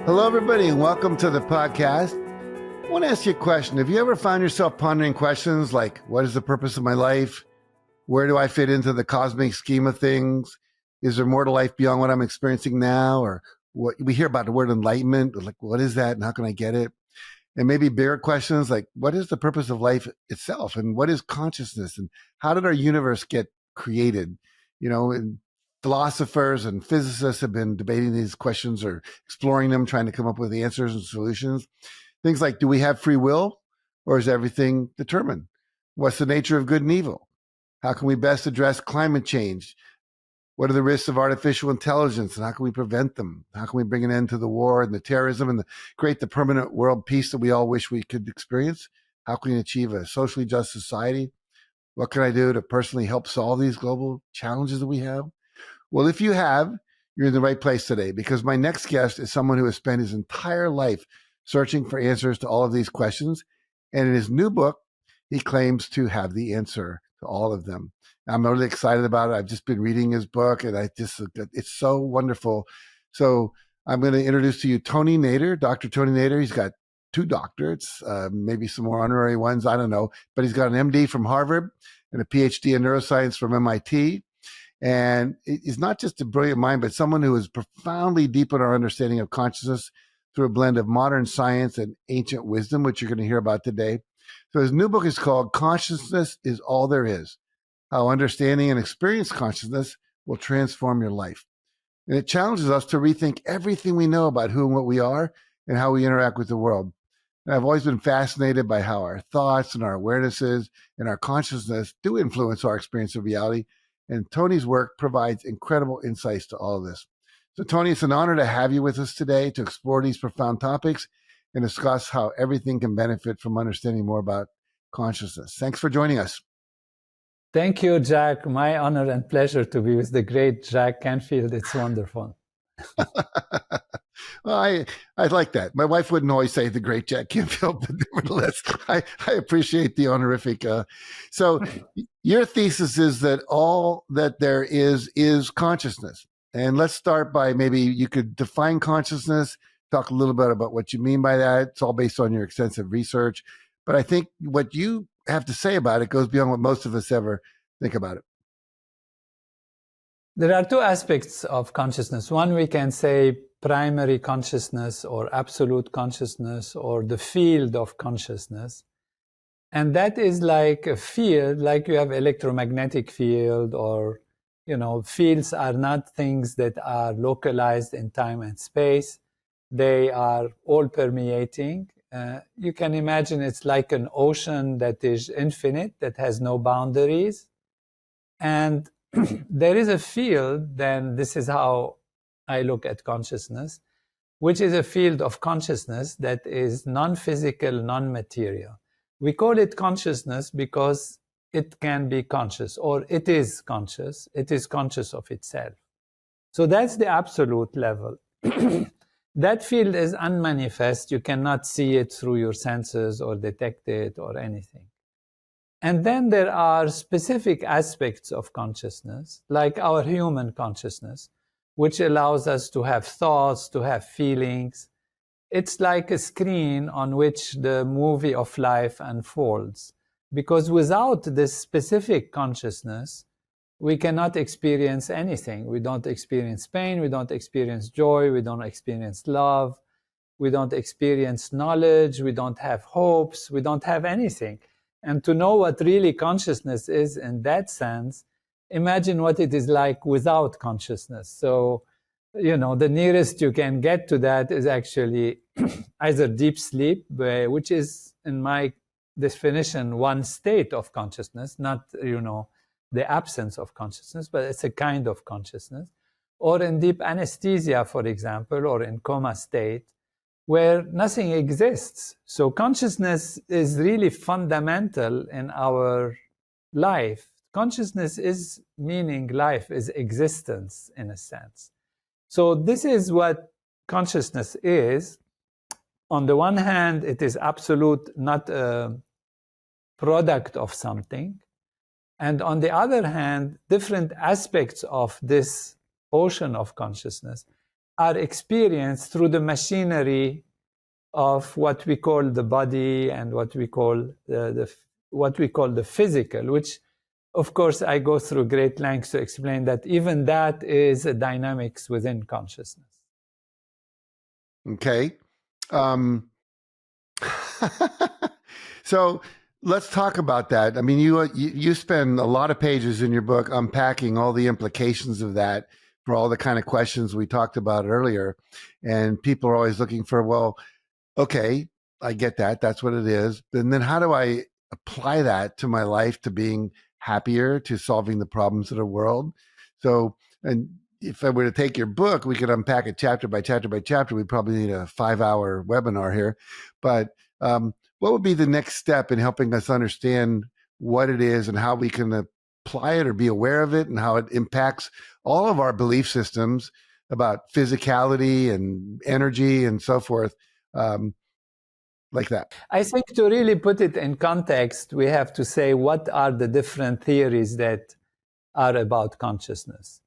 Hello, everybody, and welcome to the podcast. I want to ask you a question. Have you ever found yourself pondering questions like, what is the purpose of my life? Where do I fit into the cosmic scheme of things? Is there more to life beyond what I'm experiencing now? Or what we hear about the word enlightenment, like, what is that and how can I get it? And maybe bigger questions like, what is the purpose of life itself? And what is consciousness? And how did our universe get created? You know, and philosophers and physicists have been debating these questions or exploring them, trying to come up with the answers and solutions. Things like, do we have free will, or is everything determined? What's the nature of good and evil? How can we best address climate change? What are the risks of artificial intelligence, and how can we prevent them? How can we bring an end to the war and the terrorism and create the permanent world peace that we all wish we could experience? How can we achieve a socially just society? What can I do to personally help solve these global challenges that we have? Well, if you have, you're in the right place today, because my next guest is someone who has spent his entire life searching for answers to all of these questions. And in his new book, he claims to have the answer to all of them. I'm really excited about it. I've just been reading his book, and it's so wonderful. So I'm going to introduce to you Tony Nader, Dr. Tony Nader. He's got 2 doctorates, maybe some more honorary ones, I don't know. But he's got an MD from Harvard and a PhD in neuroscience from MIT. And he's not just a brilliant mind, but someone who has profoundly deepened our understanding of consciousness through a blend of modern science and ancient wisdom, which you're going to hear about today. So his new book is called Consciousness is All There Is: How Understanding and Experience Consciousness Will Transform Your Life. And it challenges us to rethink everything we know about who and what we are and how we interact with the world. And I've always been fascinated by how our thoughts and our awarenesses and our consciousness do influence our experience of reality. And Tony's work provides incredible insights to all of this. So, Tony, it's an honor to have you with us today to explore these profound topics and discuss how everything can benefit from understanding more about consciousness. Thanks for joining us. Thank you, Jack. My honor and pleasure to be with the great Jack Canfield. It's wonderful. Well, I like that. My wife wouldn't always say the great Jack Canfield, but nevertheless, I appreciate the honorific. So your thesis is that all that there is consciousness. And let's start by maybe you could define consciousness, talk a little bit about what you mean by that. It's all based on your extensive research. But I think what you have to say about it goes beyond what most of us ever think about it. There are 2 aspects of consciousness. One, we can say primary consciousness or absolute consciousness or the field of consciousness. And that is like a field, like you have electromagnetic field, or, fields are not things that are localized in time and space. They are all permeating. You can imagine it's like an ocean that is infinite, that has no boundaries. And there is a field, then this is how I look at consciousness, which is a field of consciousness that is non-physical, non-material. We call it consciousness because it can be conscious, or it is conscious. It is conscious of itself. So that's the absolute level. That field is unmanifest. You cannot see it through your senses or detect it or anything. And then there are specific aspects of consciousness, like our human consciousness, which allows us to have thoughts, to have feelings. It's like a screen on which the movie of life unfolds. Because without this specific consciousness, we cannot experience anything. We don't experience pain, we don't experience joy, we don't experience love, we don't experience knowledge, we don't have hopes, we don't have anything. And to know what really consciousness is in that sense, imagine what it is like without consciousness. So, the nearest you can get to that is actually either deep sleep, which is, in my definition, one state of consciousness, not, the absence of consciousness, but it's a kind of consciousness. Or in deep anesthesia, for example, or in coma state, where nothing exists. So consciousness is really fundamental in our life. Consciousness is meaning, life is existence in a sense. So this is what consciousness is. On the one hand, it is absolute, not a product of something. And on the other hand, different aspects of this ocean of consciousness are experienced through the machinery of what we call the body and what we call the physical, which of course I go through great lengths to explain that even that is a dynamics within consciousness. Okay. So let's talk about that. I mean, you spend a lot of pages in your book unpacking all the implications of that for all the kind of questions we talked about earlier. And people are always looking for, well, okay, I get that. That's what it is. And then how do I apply that to my life, to being happier, to solving the problems of the world? So, and if I were to take your book, we could unpack it chapter by chapter by chapter. We'd probably need a 5-hour webinar here. But what would be the next step in helping us understand what it is and how we can apply it or be aware of it and how it impacts all of our belief systems about physicality and energy and so forth, like that? I think to really put it in context, we have to say what are the different theories that are about consciousness.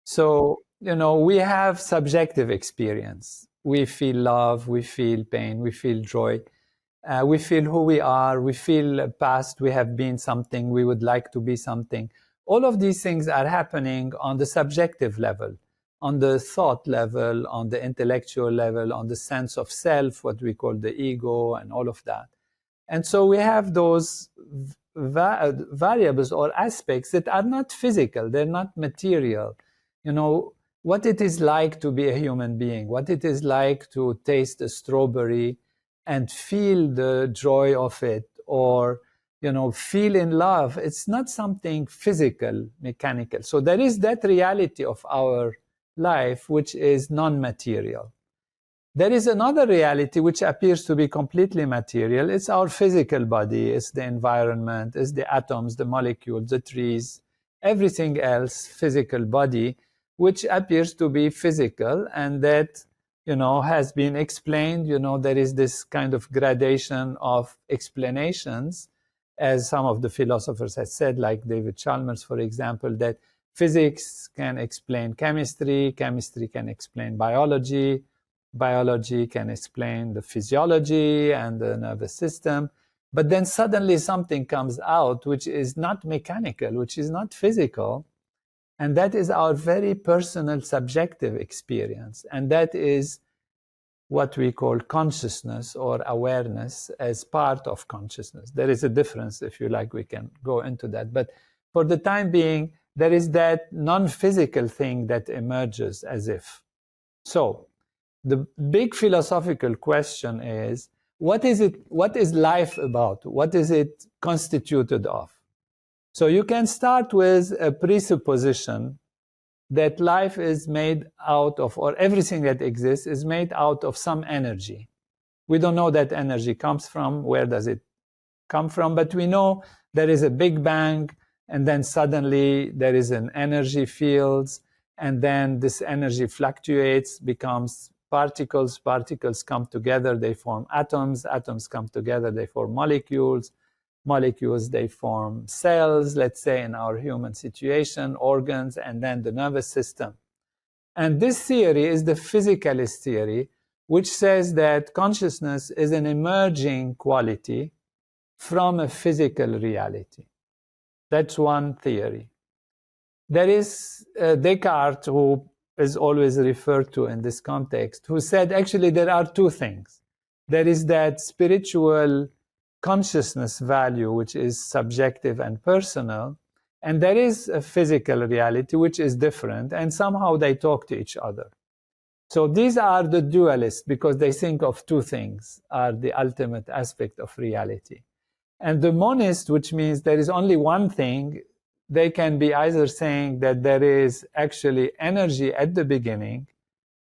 So, we have subjective experience. We feel love, we feel pain, we feel joy. We feel who we are, we feel past, we have been something, we would like to be something. All of these things are happening on the subjective level, on the thought level, on the intellectual level, on the sense of self, what we call the ego and all of that. And so we have those variables or aspects that are not physical, they're not material. What it is like to be a human being, what it is like to taste a strawberry and feel the joy of it, or feel in love. It's not something physical, mechanical. So there is that reality of our life which is non-material. There is another reality which appears to be completely material. It's our physical body, it's the environment, it's the atoms, the molecules, the trees, everything else, physical body, which appears to be physical, and that has been explained. There is this kind of gradation of explanations, as some of the philosophers have said, like David Chalmers, for example, that physics can explain chemistry, chemistry can explain biology, biology can explain the physiology and the nervous system. But then suddenly something comes out which is not mechanical, which is not physical, and that is our very personal subjective experience. And that is what we call consciousness or awareness as part of consciousness. There is a difference, if you like, we can go into that. But for the time being, there is that non-physical thing that emerges as if. So the big philosophical question is, what is it? What is life about? What is it constituted of? So you can start with a presupposition that life is made out of, or everything that exists is made out of some energy. We don't know where that energy comes from, where does it come from, but we know there is a big bang, and then suddenly there is an energy field, and then this energy fluctuates, becomes particles, particles come together, they form atoms, atoms come together, they form molecules, molecules, they form cells, let's say in our human situation, organs, and then the nervous system. And this theory is the physicalist theory, which says that consciousness is an emerging quality from a physical reality. That's one theory. There is Descartes, who is always referred to in this context, who said actually there are two things. There is that spiritual consciousness value, which is subjective and personal, and there is a physical reality, which is different, and somehow they talk to each other. So these are the dualists, because they think of two things are the ultimate aspect of reality. And the monist, which means there is only one thing, they can be either saying that there is actually energy at the beginning,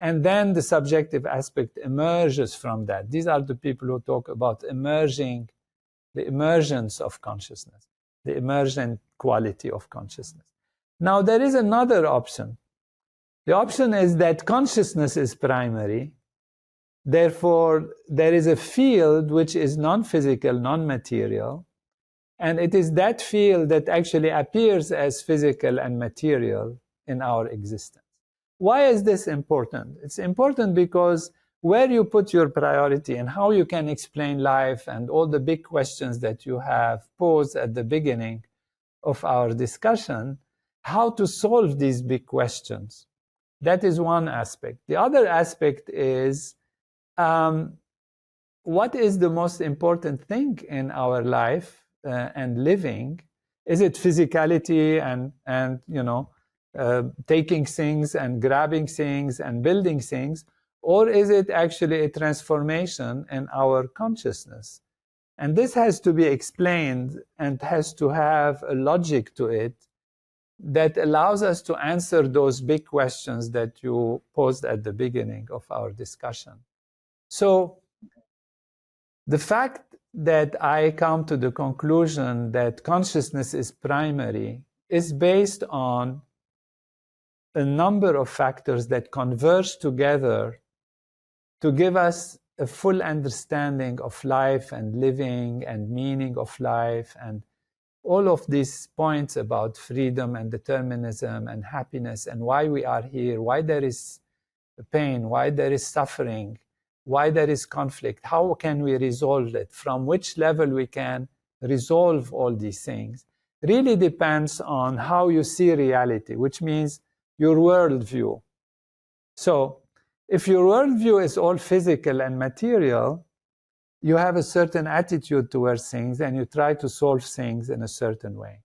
and then the subjective aspect emerges from that. These are the people who talk about emerging, the emergence of consciousness, the emergent quality of consciousness. Now, there is another option. The option is that consciousness is primary. Therefore, there is a field which is non-physical, non-material, and it is that field that actually appears as physical and material in our existence. why is this important? It's important because where you put your priority and how you can explain life and all the big questions that you have posed at the beginning of our discussion, how to solve these big questions. That is one aspect. The other aspect is what is the most important thing in our life and living? Is it physicality and taking things and grabbing things and building things, or is it actually a transformation in our consciousness? And this has to be explained and has to have a logic to it that allows us to answer those big questions that you posed at the beginning of our discussion. So the fact that I come to the conclusion that consciousness is primary is based on a number of factors that converge together to give us a full understanding of life and living and meaning of life and all of these points about freedom and determinism and happiness and why we are here, why there is pain, why there is suffering, why there is conflict, how can we resolve it, from which level we can resolve all these things, really depends on how you see reality, which means your worldview. So if your worldview is all physical and material, you have a certain attitude towards things and you try to solve things in a certain way.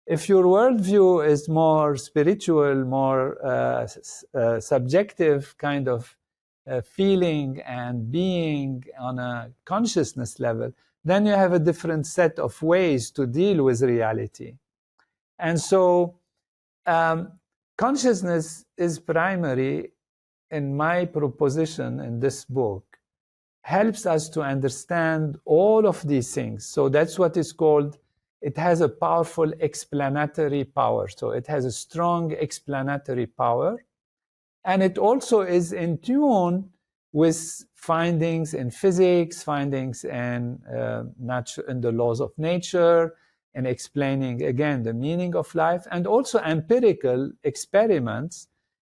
If your worldview is more spiritual, more subjective kind of feeling and being on a consciousness level, then you have a different set of ways to deal with reality. And so consciousness is primary in my proposition in this book, helps us to understand all of these things. So that's what is called, it has a powerful explanatory power. So it has a strong explanatory power. And it also is in tune with findings in physics, findings in the laws of nature, and explaining, again, the meaning of life, and also empirical experiments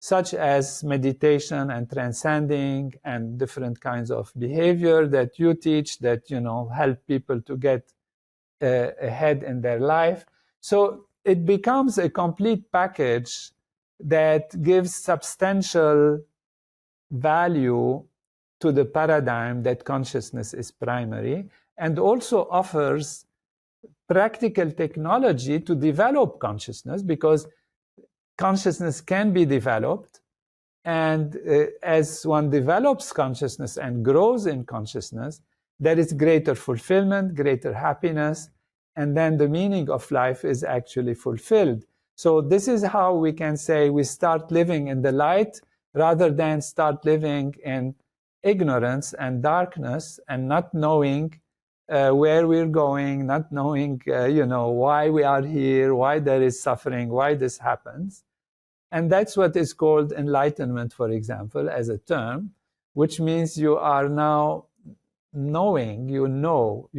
such as meditation and transcending and different kinds of behavior that you teach that, help people to get ahead in their life. So it becomes a complete package that gives substantial value to the paradigm that consciousness is primary, and also offers practical technology to develop consciousness, because consciousness can be developed, and as one develops consciousness and grows in consciousness, there is greater fulfillment, greater happiness, and then the meaning of life is actually fulfilled. So this is how we can say we start living in the light rather than start living in ignorance and darkness and not knowing where we're going, not knowing why we are here, why there is suffering, why this happens. And that's what is called enlightenment, for example, as a term, which means you are now knowing, you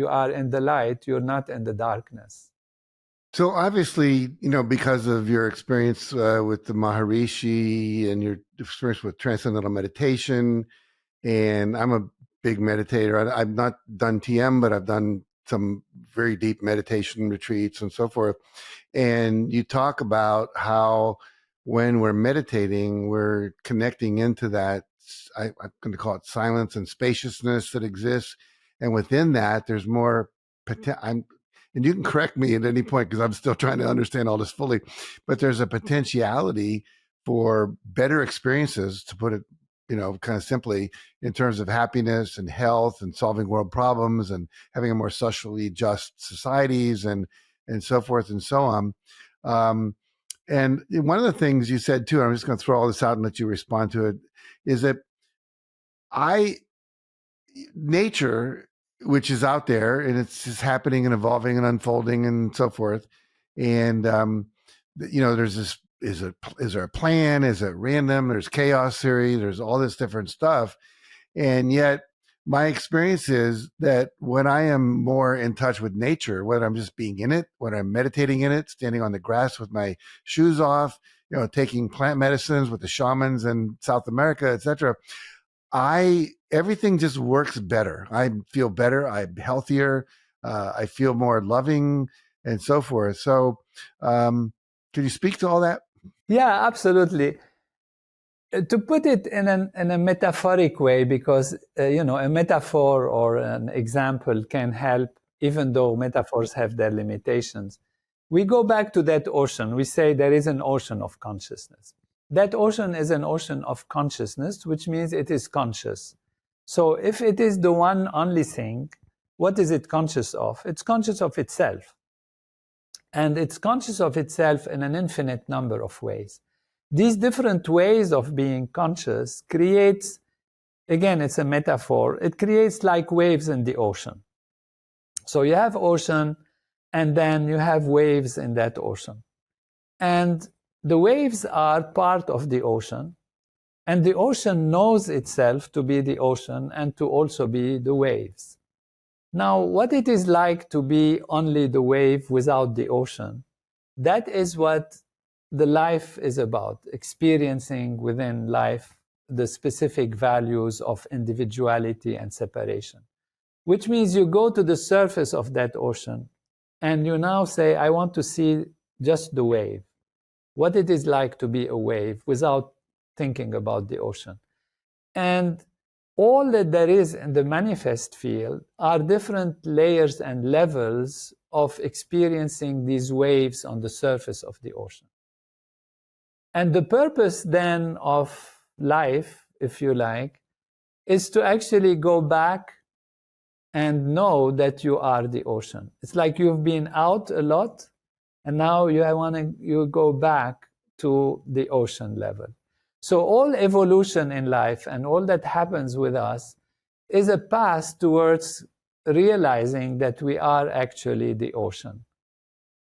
are in the light, you're not in the darkness. So obviously, because of your experience with the Maharishi and your experience with Transcendental Meditation, and I'm a big meditator. I've not done TM, but I've done some very deep meditation retreats and so forth. And you talk about how when we're meditating, we're connecting into that, I'm going to call it silence and spaciousness that exists. And within that, there's more potential. And you can correct me at any point because I'm still trying to understand all this fully, but there's a potentiality for better experiences, to put it, kind of simply, in terms of happiness and health and solving world problems and having a more socially just societies and so forth and so on. And one of the things you said too, and I'm just going to throw all this out and let you respond to it, is that nature, which is out there and it's just happening and evolving and unfolding and so forth. And, there's this, is there a plan? Is it random? There's chaos theory. There's all this different stuff. And yet my experience is that when I am more in touch with nature, whether I'm just being in it, whether I'm meditating in it, standing on the grass with my shoes off, taking plant medicines with the shamans in South America, etc. Everything just works better. I feel better. I'm healthier. I feel more loving and so forth. So, can you speak to all that? Yeah, absolutely. To put it in a metaphoric way, because a metaphor or an example can help, even though metaphors have their limitations. We go back to that ocean. We say there is an ocean of consciousness. That ocean is an ocean of consciousness, which means it is conscious. So if it is the one only thing, what is it conscious of? It's conscious of itself. And it's conscious of itself in an infinite number of ways. These different ways of being conscious creates, again, it's a metaphor, it creates like waves in the ocean. So you have ocean, and then you have waves in that ocean. And the waves are part of the ocean, and the ocean knows itself to be the ocean and to also be the waves. Now, what it is like to be only the wave without the ocean, that is what the life is about, experiencing within life the specific values of individuality and separation, which means you go to the surface of that ocean and you now say, I want to see just the wave, what it is like to be a wave without thinking about the ocean. And all that there is in the manifest field are different layers and levels of experiencing these waves on the surface of the ocean. And the purpose then of life, if you like, is to actually go back and know that you are the ocean. It's like you've been out a lot, and now you go back to the ocean level. So all evolution in life and all that happens with us is a path towards realizing that we are actually the ocean.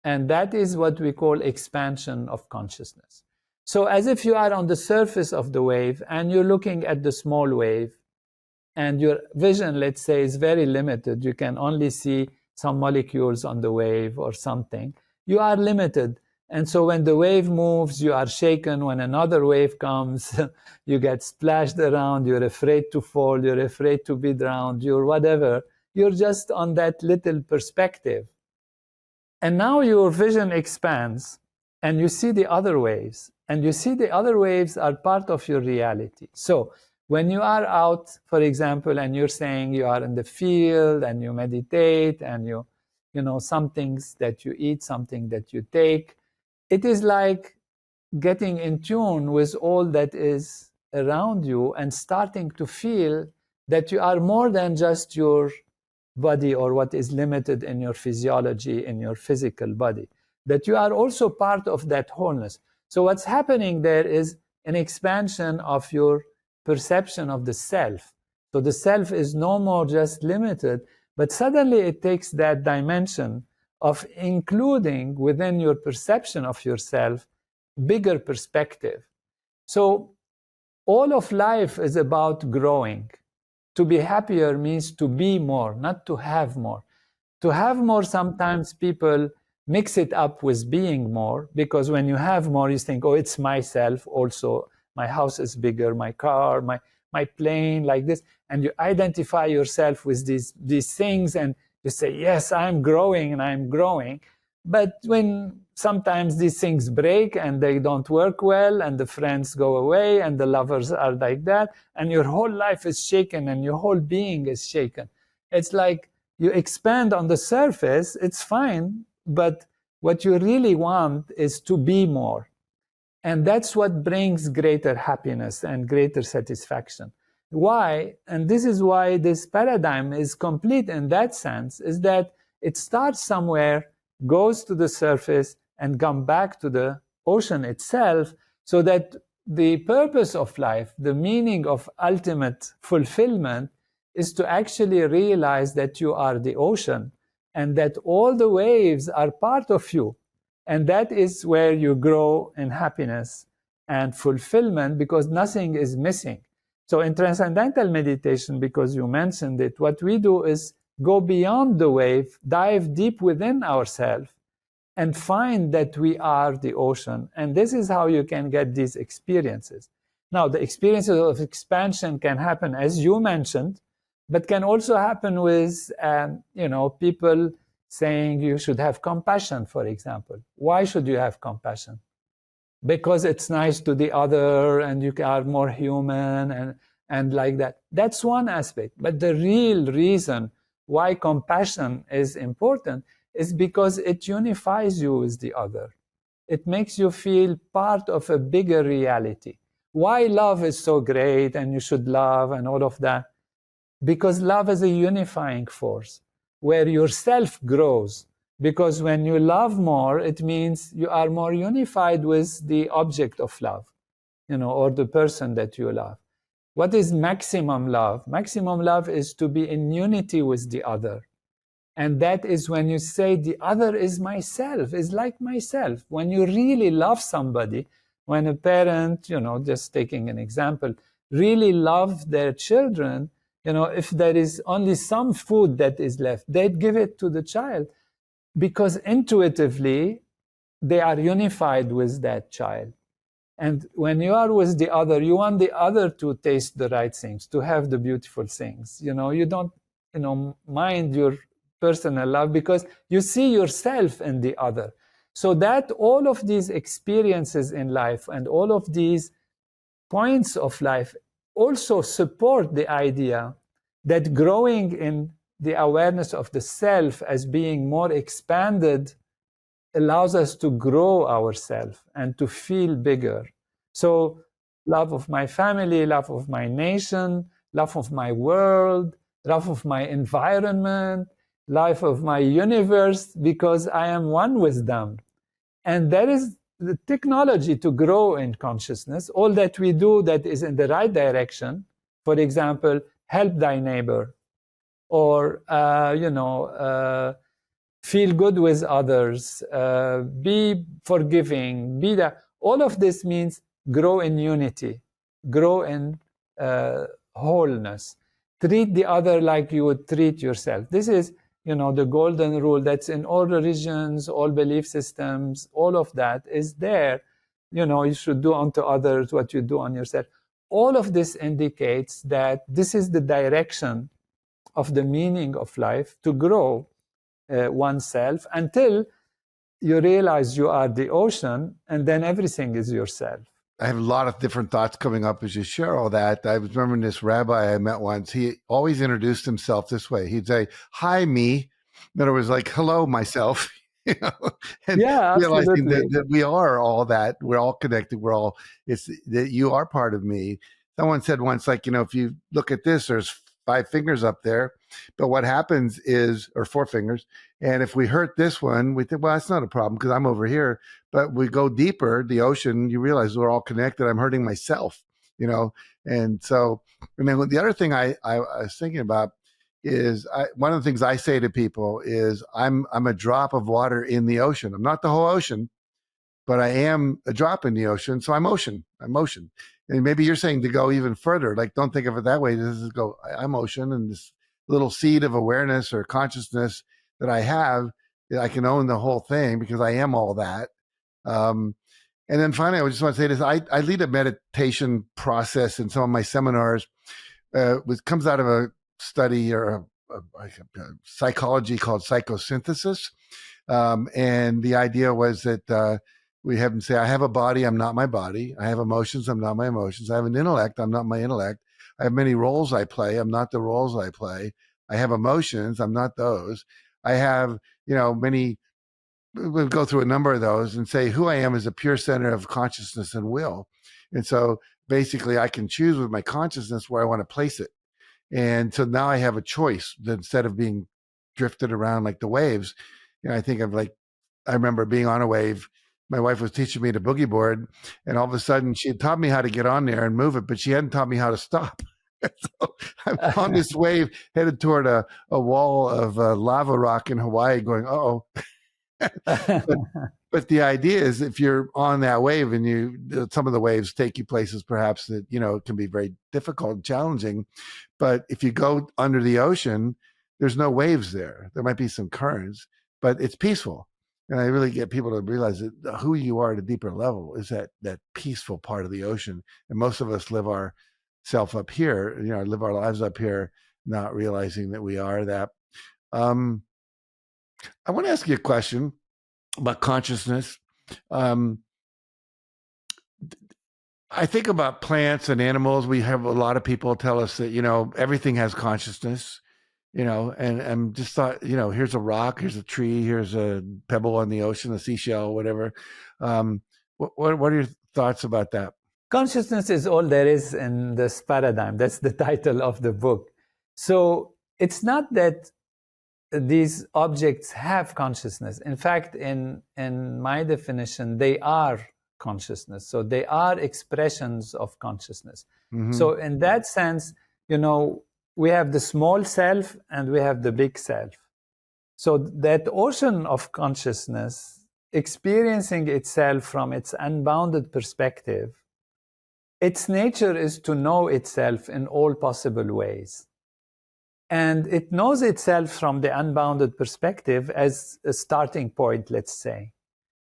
And that is what we call expansion of consciousness. So as if you are on the surface of the wave and you're looking at the small wave, and your vision, let's say, is very limited. You can only see some molecules on the wave or something. You are limited. And so when the wave moves, you are shaken. When another wave comes, you get splashed around. You're afraid to fall. You're afraid to be drowned. You're whatever. You're just on that little perspective. And now your vision expands and you see the other waves. And you see the other waves are part of your reality. So when you are out, for example, and you're saying you are in the field and you meditate and you know, some things that you eat, something that you take, it is like getting in tune with all that is around you and starting to feel that you are more than just your body or what is limited in your physiology, in your physical body, that you are also part of that wholeness. So what's happening there is an expansion of your perception of the self. So the self is no more just limited, but suddenly it takes that dimension of including within your perception of yourself bigger perspective. So all of life is about growing. To be happier means to be more, not to have more. To have more, sometimes people mix it up with being more, because when you have more, you think, oh, it's myself also. My house is bigger, my car, my plane, like this. And you identify yourself with these things and you say, yes, I'm growing and I'm growing. But when sometimes these things break and they don't work well and the friends go away and the lovers are like that and your whole life is shaken and your whole being is shaken. It's like you expand on the surface, it's fine, but what you really want is to be more. And that's what brings greater happiness and greater satisfaction. Why? And this is why this paradigm is complete in that sense, is that it starts somewhere, goes to the surface, and comes back to the ocean itself, so that the purpose of life, the meaning of ultimate fulfillment, is to actually realize that you are the ocean and that all the waves are part of you. And that is where you grow in happiness and fulfillment, because nothing is missing. So in Transcendental Meditation, because you mentioned it, what we do is go beyond the wave, dive deep within ourselves, and find that we are the ocean. And this is how you can get these experiences. Now, the experiences of expansion can happen, as you mentioned, but can also happen with, people saying you should have compassion, for example. Why should you have compassion? Because it's nice to the other and you are more human and like that. That's one aspect. But the real reason why compassion is important is because it unifies you with the other. It makes you feel part of a bigger reality. Why love is so great and you should love and all of that? Because love is a unifying force where yourself grows. Because when you love more, it means you are more unified with the object of love, or the person that you love. What is maximum love? Maximum love is to be in unity with the other. And that is when you say the other is myself, is like myself. When you really love somebody, when a parent, just taking an example, really love their children, if there is only some food that is left, they'd give it to the child because intuitively they are unified with that child. And when you are with the other, you want the other to taste the right things, to have the beautiful things. You don't, mind your personal love because you see yourself in the other. So that all of these experiences in life and all of these points of life also support the idea that growing in the awareness of the self as being more expanded allows us to grow ourselves and to feel bigger. So love of my family, love of my nation, love of my world, love of my environment, life of my universe, because I am one with them. And there is the technology to grow in consciousness. All that we do that is in the right direction, for example, help thy neighbor, or, feel good with others, be forgiving, be that. All of this means grow in unity, grow in wholeness. Treat the other like you would treat yourself. This is, the golden rule that's in all religions, all belief systems, all of that is there. You should do unto others what you do on yourself. All of this indicates that this is the direction of the meaning of life, to grow oneself until you realize you are the ocean, and then everything is yourself. I have a lot of different thoughts coming up as you share all that. I was remembering this rabbi I met once. He always introduced himself this way. He'd say, "Hi, me." In other words, like, "Hello, myself." And Yeah, realizing absolutely. that we are all that. We're all connected. It's that you are part of me. Someone said once, like, if you look at this, there's 5 fingers up there, but what happens is, or 4 fingers, and if we hurt this one, we think, well, that's not a problem because I'm over here. But we go deeper, the ocean, you realize we're all connected. I'm hurting myself, and so, and then the other thing I was thinking about is one of the things I say to people is I'm a drop of water in the ocean. I'm not the whole ocean, but I am a drop in the ocean. So I'm ocean. And maybe you're saying to go even further, like, don't think of it that way. This is I'm ocean, and this little seed of awareness or consciousness that I have, I can own the whole thing because I am all that. And then finally, I just want to say this. I lead a meditation process in some of my seminars, which comes out of a study or a psychology called psychosynthesis. And the idea was that we have them say, I have a body, I'm not my body. I have emotions, I'm not my emotions. I have an intellect, I'm not my intellect. I have many roles I play, I'm not the roles I play. I have emotions, I'm not those. I have, many, we'll go through a number of those and say who I am is a pure center of consciousness and will. And so basically I can choose with my consciousness where I want to place it. And so now I have a choice instead of being drifted around like the waves. I think of I remember being on a wave. My wife was teaching me to boogie board, and all of a sudden she had taught me how to get on there and move it, but she hadn't taught me how to stop. So I'm on this wave headed toward a wall of lava rock in Hawaii going, uh-oh. But the idea is if you're on that wave and some of the waves take you places perhaps that, can be very difficult and challenging. But if you go under the ocean, there's no waves there. There might be some currents, but it's peaceful. And I really get people to realize that who you are at a deeper level is that peaceful part of the ocean. And most of us live our self up here, live our lives up here, not realizing that we are that. I want to ask you a question about consciousness. I think about plants and animals. We have a lot of people tell us that, everything has consciousness. And just thought, here's a rock, here's a tree, here's a pebble on the ocean, a seashell, whatever. What are your thoughts about that? Consciousness is all there is in this paradigm. That's the title of the book. So it's not that these objects have consciousness. In fact, in my definition, they are consciousness. So they are expressions of consciousness. Mm-hmm. So in that sense, we have the small self and we have the big self. So that ocean of consciousness experiencing itself from its unbounded perspective, its nature is to know itself in all possible ways. And it knows itself from the unbounded perspective as a starting point, let's say.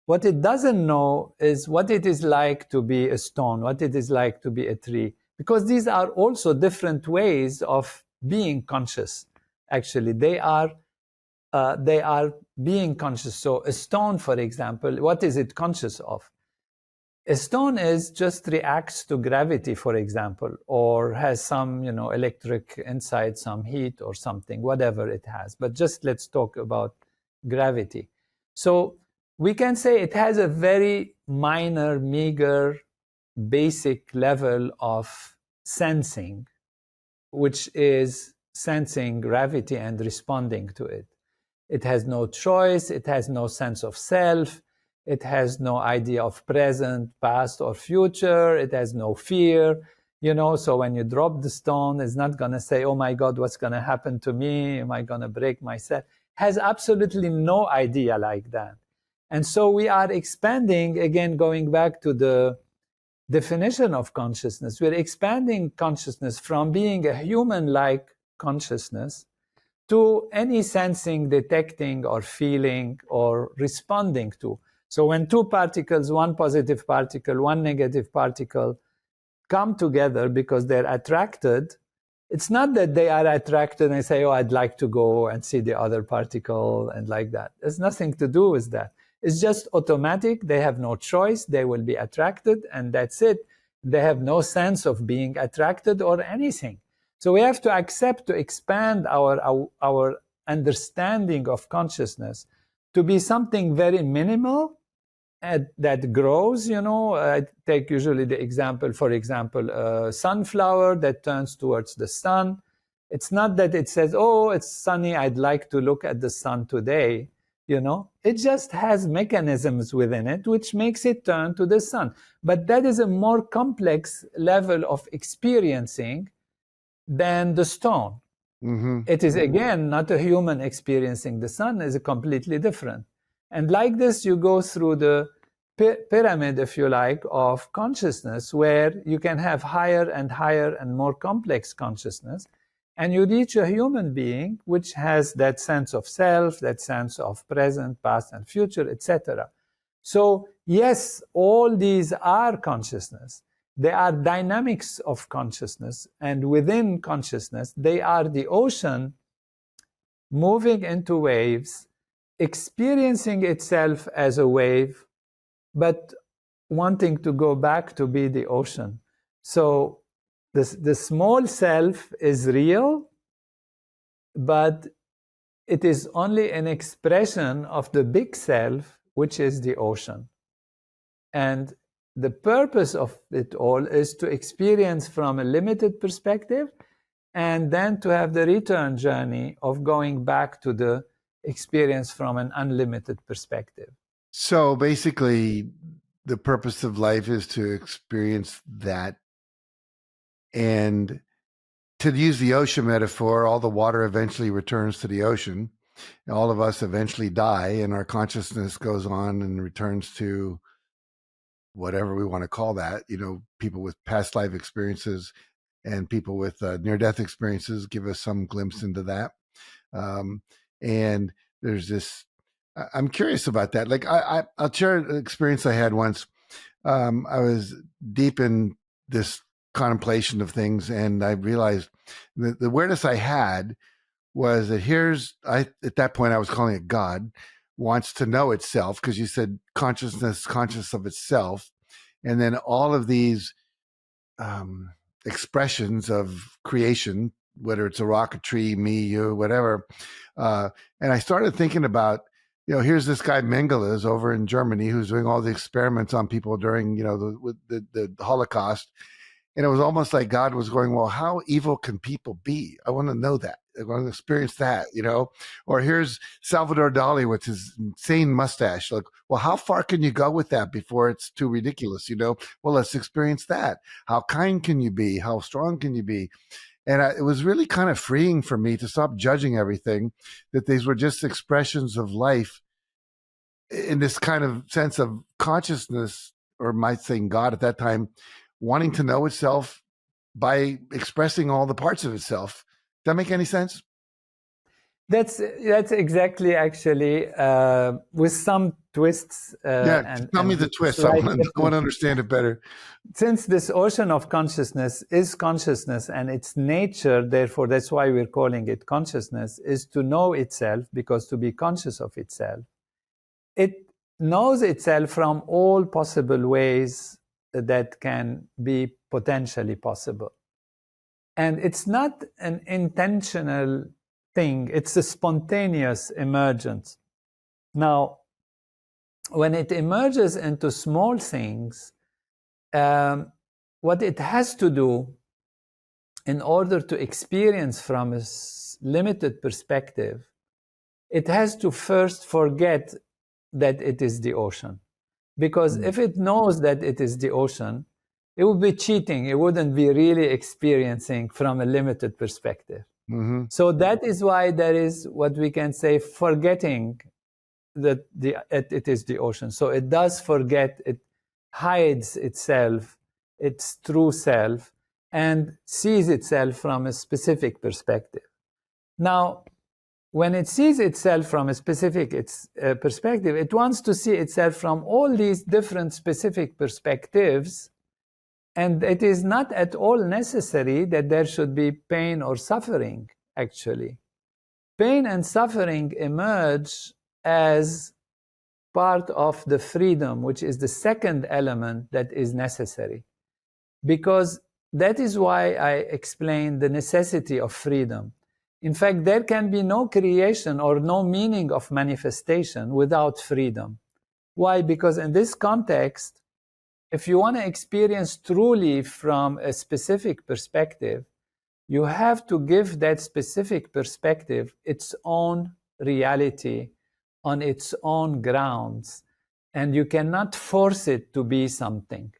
What it doesn't know is what it is like to be a stone, what it is like to be a tree, because these are also different ways of being conscious. Actually, they are being conscious. So a stone, for example, what is it conscious of? A stone just reacts to gravity, for example, or has some, electric inside, some heat or something, whatever it has. But just let's talk about gravity. So we can say it has a very minor, meager, basic level of sensing, which is sensing gravity and responding to it. It has no choice. It has no sense of self. It has no idea of present, past, or future. It has no fear, so when you drop the stone, it's not going to say, oh my God, what's going to happen to me? Am I going to break myself? Has absolutely no idea like that. And so we are expanding, again, going back to the definition of consciousness. We're expanding consciousness from being a human-like consciousness to any sensing, detecting, or feeling, or responding to. So when two particles, one positive particle, one negative particle, come together because they're attracted, it's not that they are attracted and say, oh, I'd like to go and see the other particle and like that. There's nothing to do with that. It's just automatic. They have no choice. They will be attracted, and that's it. They have no sense of being attracted or anything. So we have to accept to expand our understanding of consciousness to be something very minimal that grows. I take usually the example, for example, a sunflower that turns towards the sun. It's not that it says, oh, it's sunny, I'd like to look at the sun today. It just has mechanisms within it which makes it turn to the sun. But that is a more complex level of experiencing than the stone. Mm-hmm. It is, again, not a human experiencing the sun. Is completely different. And like this, you go through the pyramid, if you like, of consciousness, where you can have higher and higher and more complex consciousness. And you reach a human being which has that sense of self, that sense of present, past, and future, etc. So yes, all these are consciousness. They are dynamics of consciousness. And within consciousness, they are the ocean moving into waves, experiencing itself as a wave, but wanting to go back to be the ocean. So the small self is real, but it is only an expression of the big self, which is the ocean. And the purpose of it all is to experience from a limited perspective, and then to have the return journey of going back to the experience from an unlimited perspective. So basically, the purpose of life is to experience that. And to use the ocean metaphor, all the water eventually returns to the ocean. All of us eventually die, and our consciousness goes on and returns to whatever we want to call that. People with past life experiences and people with near-death experiences give us some glimpse into that. And there's this I'm curious about that. Like I'll share an experience I had once. I was deep in this contemplation of things, and I realized the awareness I had was that at that point I was calling it God, wants to know itself, because you said consciousness, conscious of itself. And then all of these expressions of creation, whether it's a rock, a tree, me, you, whatever. And I started thinking about, here's this guy Mengele is over in Germany who's doing all the experiments on people during, the Holocaust. And it was almost like God was going, well, how evil can people be? I want to know that. I want to experience that, Or here's Salvador Dali with his insane mustache. Like, well, how far can you go with that before it's too ridiculous, Well, let's experience that. How kind can you be? How strong can you be? And it was really kind of freeing for me to stop judging everything, that these were just expressions of life in this kind of sense of consciousness, or might say God at that time, wanting to know itself by expressing all the parts of itself. Does that make any sense? That's exactly, actually, with some twists. Tell me the twist. I want to understand it better. Since this ocean of consciousness is consciousness, and its nature, therefore, that's why we're calling it consciousness, is to know itself, because to be conscious of itself. It knows itself from all possible ways that can be potentially possible. And it's not an intentional thing, it's a spontaneous emergence. Now, when it emerges into small things, what it has to do in order to experience from a limited perspective, it has to first forget that it is the ocean. Because if it knows that it is the ocean, it would be cheating. It wouldn't be really experiencing from a limited perspective. Mm-hmm. So that is why there is what we can say forgetting that it is the ocean. So it does forget, it hides itself, its true self, and sees itself from a specific perspective. Now, when it sees itself from a specific perspective, it wants to see itself from all these different specific perspectives. And it is not at all necessary that there should be pain or suffering, actually. Pain and suffering emerge as part of the freedom, which is the second element that is necessary. Because that is why I explained the necessity of freedom. In fact, there can be no creation or no meaning of manifestation without freedom. Why? Because in this context, if you want to experience truly from a specific perspective, you have to give that specific perspective its own reality on its own grounds, and you cannot force it to be something.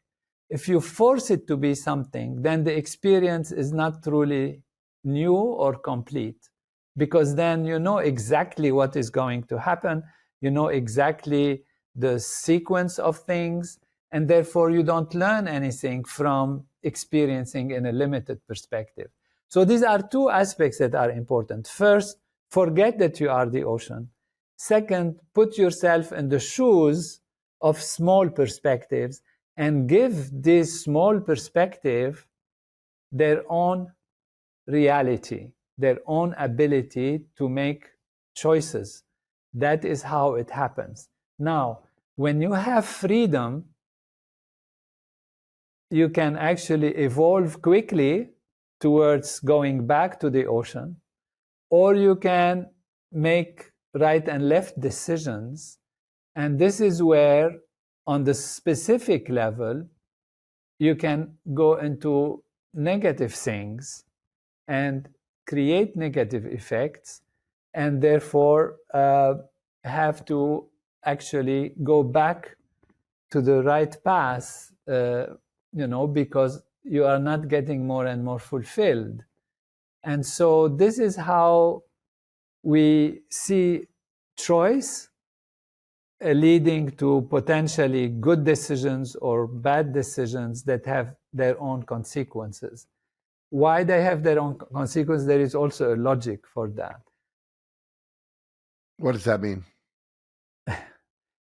If you force it to be something, then the experience is not truly new or complete, because then you know exactly what is going to happen, you know exactly the sequence of things, and therefore you don't learn anything from experiencing in a limited perspective. So these are two aspects that are important. First, forget that you are the ocean. Second, put yourself in the shoes of small perspectives and give this small perspective their own reality, their own ability to make choices. That is how it happens. Now, when you have freedom, you can actually evolve quickly towards going back to the ocean, or you can make right and left decisions. And this is where, on the specific level, you can go into negative things and create negative effects, and therefore have to actually go back to the right path, because you are not getting more and more fulfilled. And so this is how we see choice leading to potentially good decisions or bad decisions that have their own consequences. Why they have their own consequences, there is also a logic for that. What does that mean?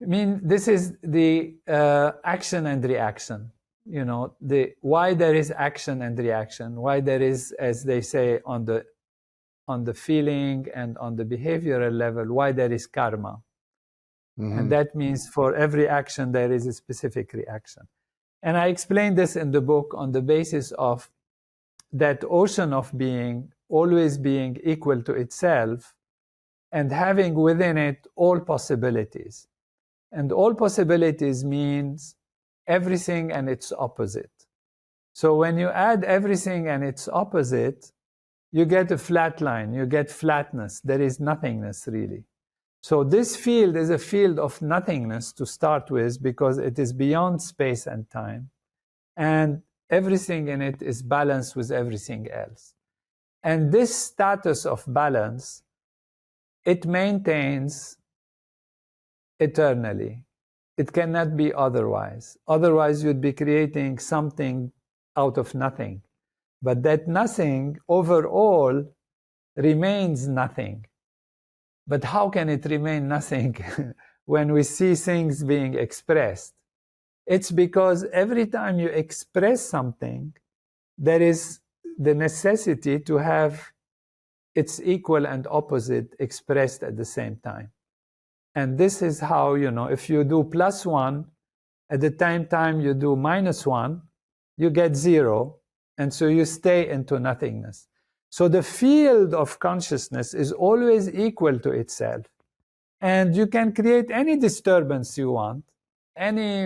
I mean, this is the action and reaction. You know, the why there is action and reaction, why there is, as they say, on the feeling and on the behavioral level, why there is karma. Mm-hmm. And that means for every action, there is a specific reaction. And I explained this in the book on the basis of that ocean of being always being equal to itself and having within it all possibilities. And all possibilities means everything and its opposite. So when you add everything and its opposite, you get a flat line, you get flatness. There is nothingness, really. So this field is a field of nothingness to start with, because it is beyond space and time. And everything in it is balanced with everything else. And this status of balance, it maintains eternally. It cannot be otherwise. Otherwise, you'd be creating something out of nothing. But that nothing overall remains nothing. But how can it remain nothing when we see things being expressed? It's because every time you express something, there is the necessity to have its equal and opposite expressed at the same time. And this is how, you know, if you do +1, at the same time you do -1, you get 0. And so you stay into nothingness. So the field of consciousness is always equal to itself. And you can create any disturbance you want, any,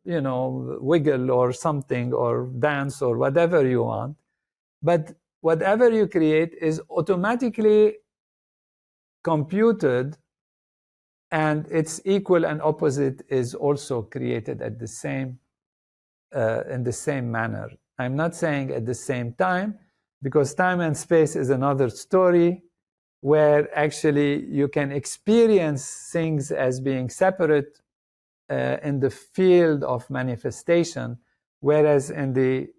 you know, wiggle or something, or dance or whatever you want. But whatever you create is automatically computed, and its equal and opposite is also created at the same, in the same manner. I'm not saying at the same time, because time and space is another story, where actually you can experience things as being separate in the field of manifestation, whereas in the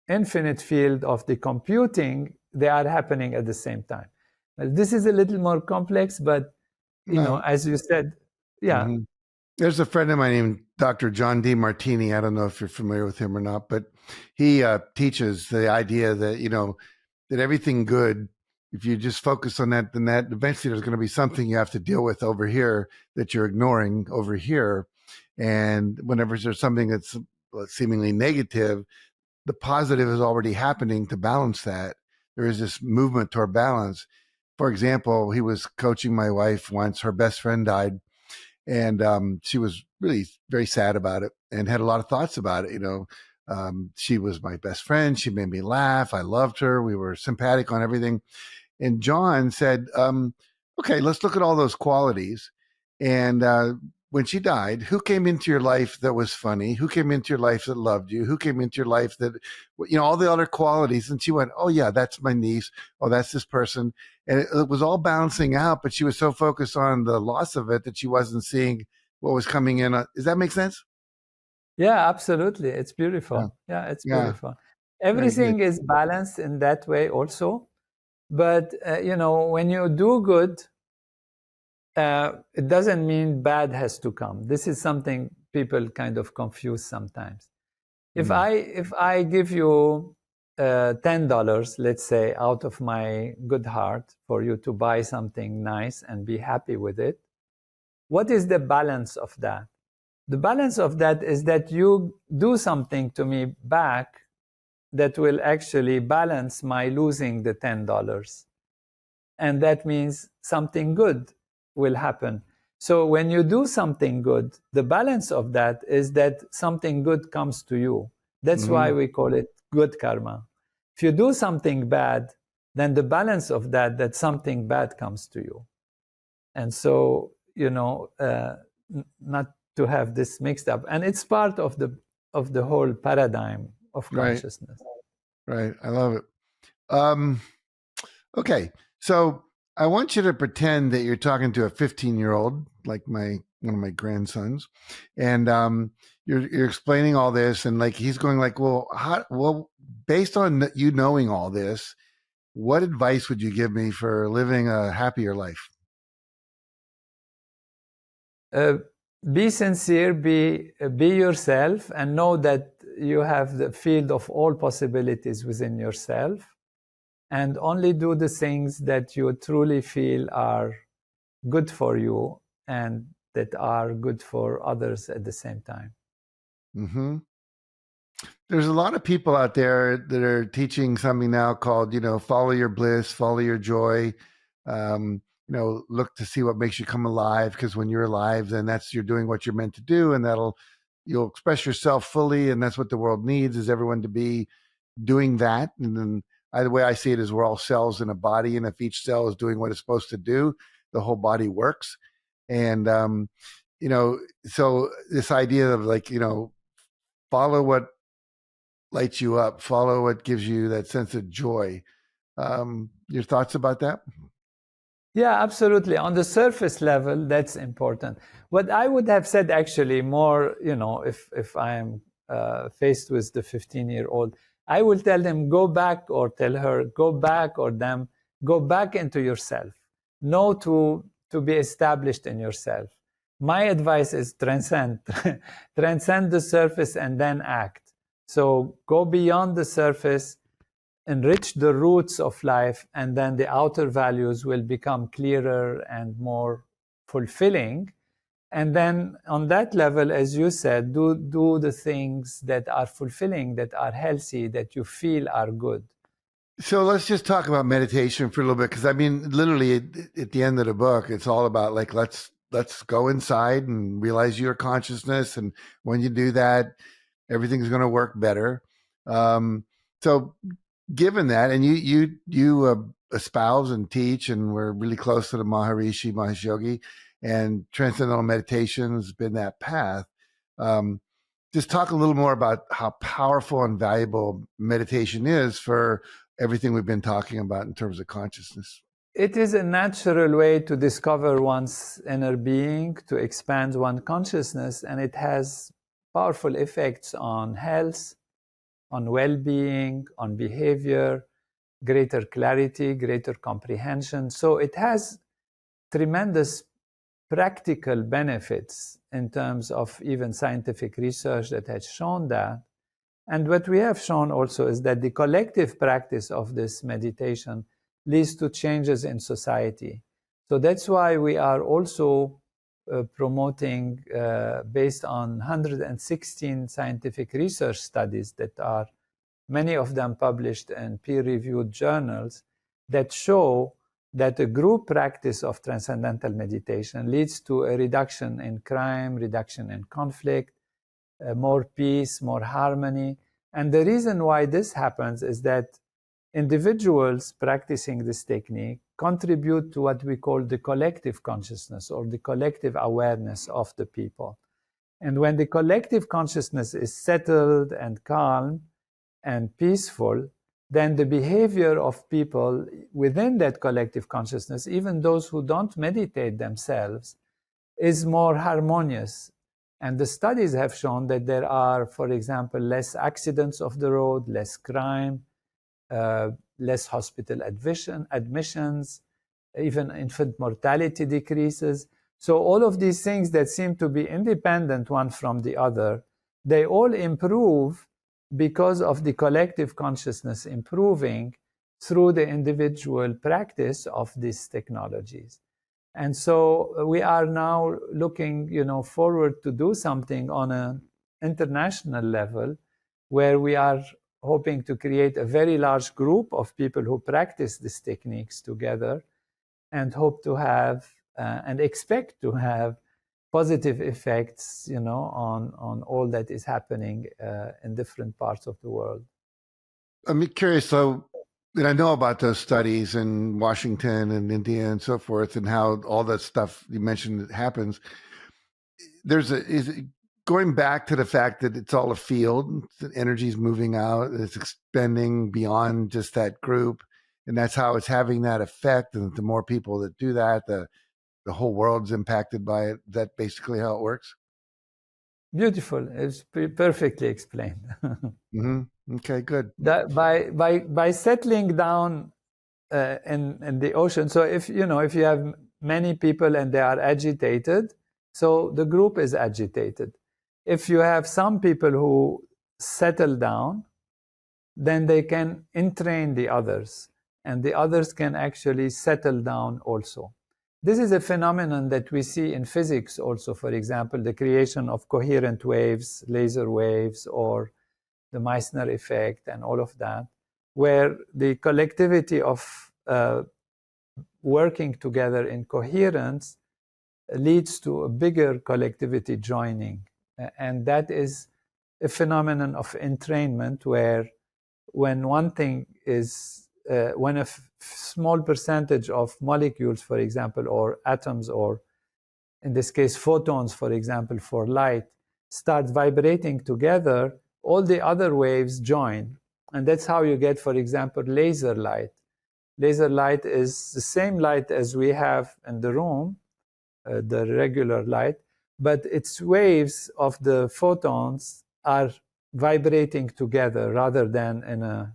infinite field of the computing, they are happening at the same time. Well, this is a little more complex, but you know, as you said, yeah. Mm-hmm. There's a friend of mine named Dr. John D. Martini. I don't know if you're familiar with him or not, but he teaches the idea that, you know, that everything good, if you just focus on that, then that eventually there's going to be something you have to deal with over here that you're ignoring over here. And whenever there's something that's seemingly negative, the positive is already happening to balance that. There is this movement toward balance. For example, he was coaching my wife once. Her best friend died, and she was really very sad about it and had a lot of thoughts about it. You know, she was my best friend. She made me laugh. I loved her. We were sympathetic on everything. And John said, okay, let's look at all those qualities. And when she died, who came into your life that was funny? Who came into your life that loved you? Who came into your life that, you know, all the other qualities? And she went, oh, yeah, that's my niece. Oh, that's this person. And it was all balancing out, but she was so focused on the loss of it that she wasn't seeing what was coming in. Does that make sense? Yeah, absolutely. It's beautiful. Yeah, it's beautiful. Everything is balanced in that way also. But, you know, when you do good, it doesn't mean bad has to come. This is something people kind of confuse sometimes. If I give you $10, let's say, out of my good heart for you to buy something nice and be happy with it, what is the balance of that? The balance of that is that you do something to me back that will actually balance my losing the $10. And that means something good will happen. So when you do something good, the balance of that is that something good comes to you. That's why we call it good karma. If you do something bad, then the balance of that something bad comes to you. And so, you know, not to have this mixed up. And it's part of the whole paradigm of consciousness. Right. I love it. Okay. So I want you to pretend that you're talking to a 15-year-old, like one of my grandsons, and you're explaining all this, and like he's going like, well, based on you knowing all this, what advice would you give me for living a happier life? Be sincere, be yourself, and know that you have the field of all possibilities within yourself, and only do the things that you truly feel are good for you and that are good for others at the same time. Mm-hmm. There's a lot of people out there that are teaching something now called, follow your bliss, follow your joy. Look to see what makes you come alive, because when you're alive, then you're doing what you're meant to do, and you'll express yourself fully, and that's what the world needs, is everyone to be doing that. And then the way I see it is we're all cells in a body, and if each cell is doing what it's supposed to do, the whole body works. And so this idea of follow what lights you up, follow what gives you that sense of joy. Your thoughts about that? Yeah, absolutely. On the surface level, that's important. What I would have said actually more, if I am faced with the 15-year-old, I will tell them, go back, or tell her, go back, or them, go back into yourself. Know to be established in yourself. My advice is transcend. Transcend the surface and then act. So go beyond the surface, enrich the roots of life, and then the outer values will become clearer and more fulfilling. And then on that level, as you said, do the things that are fulfilling, that are healthy, that you feel are good. So let's just talk about meditation for a little bit, because literally at the end of the book, it's all about let's go inside and realize your consciousness, and when you do that, everything's going to work better. So given that, and you espouse and teach, and we're really close to the Maharishi Mahesh Yogi, and Transcendental Meditation has been that path. Just talk a little more about how powerful and valuable meditation is for everything we've been talking about in terms of consciousness. It is a natural way to discover one's inner being, to expand one's consciousness, and it has powerful effects on health, on well-being, on behavior, greater clarity, greater comprehension. So it has tremendous practical benefits in terms of even scientific research that has shown that. And what we have shown also is that the collective practice of this meditation leads to changes in society. So that's why we are also promoting, based on 116 scientific research studies that are, many of them published in peer-reviewed journals, that show that a group practice of transcendental meditation leads to a reduction in crime, reduction in conflict, more peace, more harmony. And the reason why this happens is that individuals practicing this technique contribute to what we call the collective consciousness, or the collective awareness of the people. And when the collective consciousness is settled and calm and peaceful, then the behavior of people within that collective consciousness, even those who don't meditate themselves, is more harmonious. And the studies have shown that there are, for example, less accidents of the road, less crime, less hospital admissions, even infant mortality decreases. So all of these things that seem to be independent one from the other, they all improve because of the collective consciousness improving through the individual practice of these technologies. And so we are now looking, forward to do something on an international level, where we are hoping to create a very large group of people who practice these techniques together, and hope to have and expect to have positive effects, on all that is happening in different parts of the world. I'm curious, though, and I know about those studies in Washington and India and so forth, and how all that stuff you mentioned happens. Going back to the fact that it's all a field, the energy's moving out, it's expanding beyond just that group, and that's how it's having that effect. And the more people that do that, the whole world's impacted by it. That basically how it works. Beautiful. It's perfectly explained. Mm-hmm. Okay, good. That by settling down in the ocean. So if you have many people and they are agitated, So the group is agitated. If you have some people who settle down, then they can entrain the others, and the others can actually settle down also. This is a phenomenon that we see in physics also, for example, the creation of coherent waves, laser waves, or the Meissner effect, and all of that, where the collectivity of working together in coherence leads to a bigger collectivity joining. And that is a phenomenon of entrainment, where when one thing is, when a small percentage of molecules, for example, or atoms, or in this case, photons, for example, for light, start vibrating together, all the other waves join. And that's how you get, for example, laser light. Laser light is the same light as we have in the room, the regular light, but its waves of the photons are vibrating together rather than in a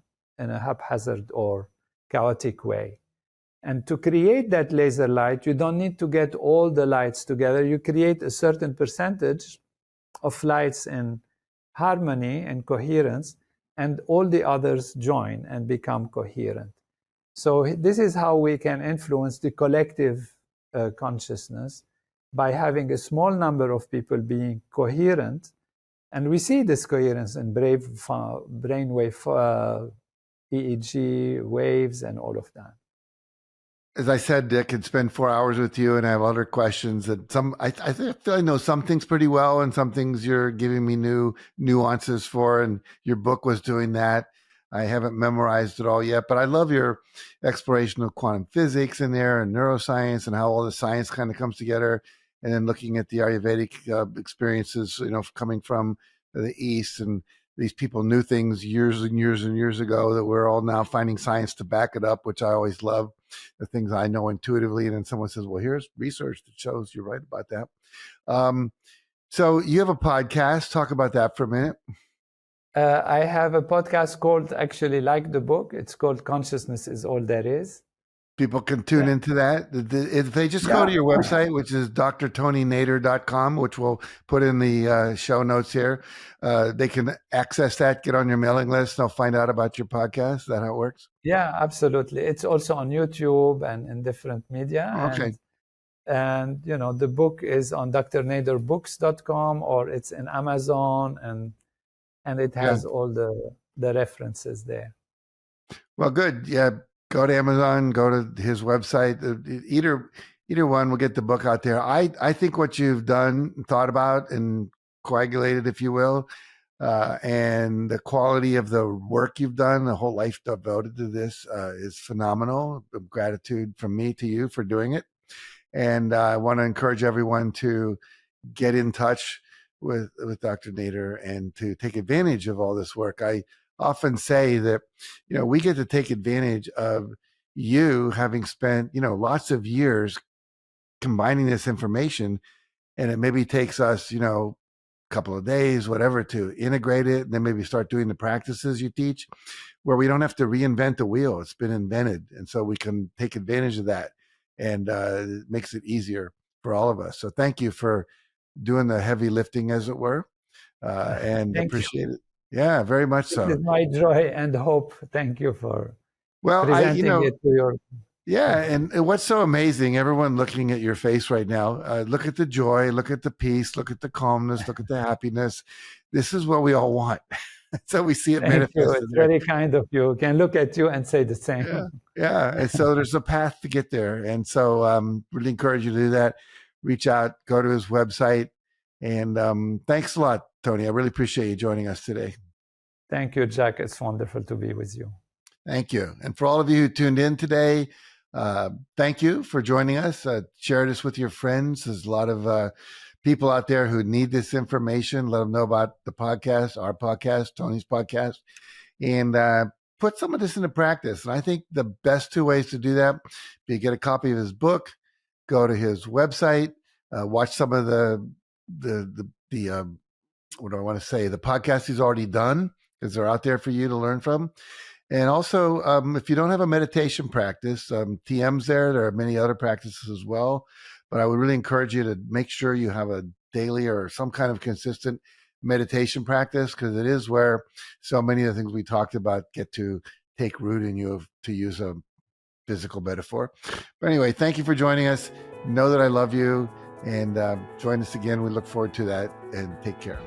haphazard or chaotic way. And to create that laser light, you don't need to get all the lights together. You create a certain percentage of lights in harmony and coherence, and all the others join and become coherent. So this is how we can influence the collective consciousness, by having a small number of people being coherent. And we see this coherence in brainwave, EEG waves, and all of that. As I said, I could spend 4 hours with you, and I have other questions. And I feel I know some things pretty well, and some things you're giving me new nuances for. And your book was doing that. I haven't memorized it all yet, but I love your exploration of quantum physics in there, and neuroscience, and how all the science kind of comes together. And then looking at the Ayurvedic experiences, coming from the East, and these people knew things years and years and years ago that we're all now finding science to back it up, which I always love. The things I know intuitively, and then someone says, well, here's research that shows you're right about that. So you have a podcast. Talk about that for a minute. I have a podcast called, actually, like the book, it's called Consciousness is All There Is. People can tune into that. If they just go to your website, which is drtonynader.com, which we'll put in the show notes here, they can access that, get on your mailing list. They'll find out about your podcast. Is that how it works? Yeah, absolutely. It's also on YouTube and in different media. Okay. And the book is on drnaderbooks.com, or it's in Amazon, and it has all the references there. Well, good. Yeah. Go to Amazon, go to his website. Either one will get the book out there. I think what you've done, thought about, and coagulated, if you will, and the quality of the work you've done, the whole life devoted to this, is phenomenal. Gratitude from me to you for doing it. And I want to encourage everyone to get in touch with Dr. Nader and to take advantage of all this work. I often say that, we get to take advantage of you having spent, lots of years combining this information, and it maybe takes us, a couple of days, whatever, to integrate it, and then maybe start doing the practices you teach, where we don't have to reinvent the wheel. It's been invented. And so we can take advantage of that, and it makes it easier for all of us. So thank you for doing the heavy lifting, as it were, and appreciate it. Yeah, very much so. It's my joy and hope. Thank you for presenting it to your... Yeah, and what's so amazing, everyone looking at your face right now, look at the joy, look at the peace, look at the calmness, look at the happiness. This is what we all want. So we see it manifested. It's very kind of you. Can look at you and say the same. Yeah. And so there's a path to get there. And so really encourage you to do that. Reach out, go to his website. And thanks a lot, Tony. I really appreciate you joining us today. Thank you, Jack. It's wonderful to be with you. Thank you. And for all of you who tuned in today, thank you for joining us. Share this with your friends. There's a lot of people out there who need this information. Let them know about the podcast, our podcast, Tony's podcast, and put some of this into practice. And I think the best two ways to do that, be get a copy of his book, go to his website, watch some of the what do I want to say, the podcasts he's already done, because they're out there for you to learn from. And also, if you don't have a meditation practice, TM's there. There are many other practices as well. But I would really encourage you to make sure you have a daily or some kind of consistent meditation practice, because it is where so many of the things we talked about get to take root in you, to use a physical metaphor. But anyway, thank you for joining us. Know that I love you, and join us again. We look forward to that, and take care.